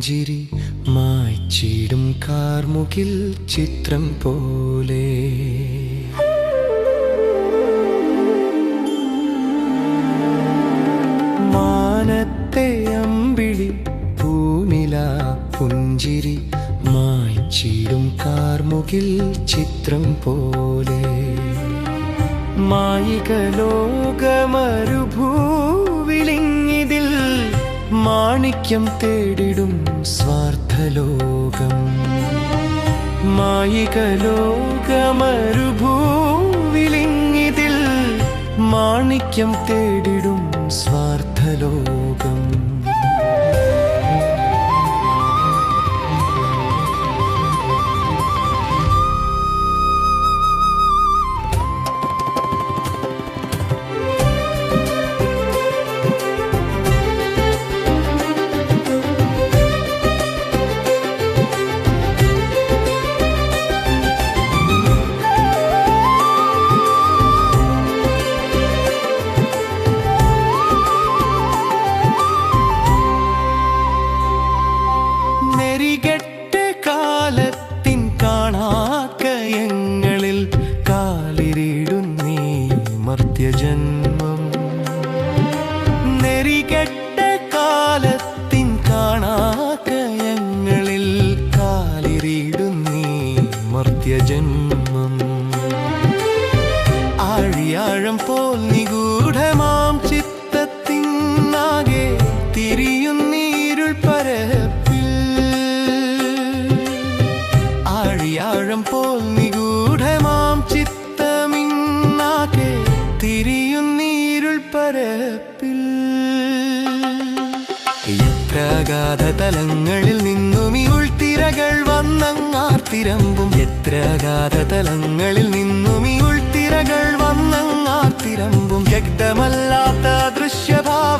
പുഞ്ചിരി മായ്ച്ചിടും കാർമുകിൽ ചിത്രം പോലെ. മാനത്തെ അമ്പിളി പൂനില പുഞ്ചിരി മായ്ച്ചിടും കാർമുകിൽ ചിത്രം പോലെ. മായിക ലോകമരുഭൂവിലിങ്ങിതിൽ മാണിക്യം തേടിടും സ്വാർത്ഥലോകം. മായിക ലോകമരുഭൂവിലിങ്ങിതിൽ മാണിക്യം തേടിടും സ്വാർത്ഥലോകം. നെറികെട്ട് കാലത്തിൻ കാണാക്കയങ്ങളിൽ കാലിരിടുന്നീ മർത്യജന്മം. നെറികെട്ട് കാലത്തിൻ കാണാക്കയങ്ങളിൽ കാലിരിടുന്നീ മർത്യജന്മം. ആഴിയാഴം പോൽ നിഗൂഢമാം ചിത്തത്തിനാകെ തിരിയുന്നീരുൾ പരപ്പിൽ. ആഴിയാഴം പോൽ നിഗൂഢമാം ചിത്തമിന്നാകെ തിരിയുന്നീരുൾ പരപ്പിൽ. എത്ര അഗാധ തലങ്ങളിൽ നിന്നും ഈ ഉൾത്തിരകൾ വന്നങ്ങാർത്തിരമ്പും. എത്ര അഗാധ തലങ്ങളിൽ നിന്നും ഈ ഉൾത്തിരകൾ വന്നങ്ങാർത്തിരമ്പും. വ്യക്തമല്ലാത്ത ദൃശ്യഭാവ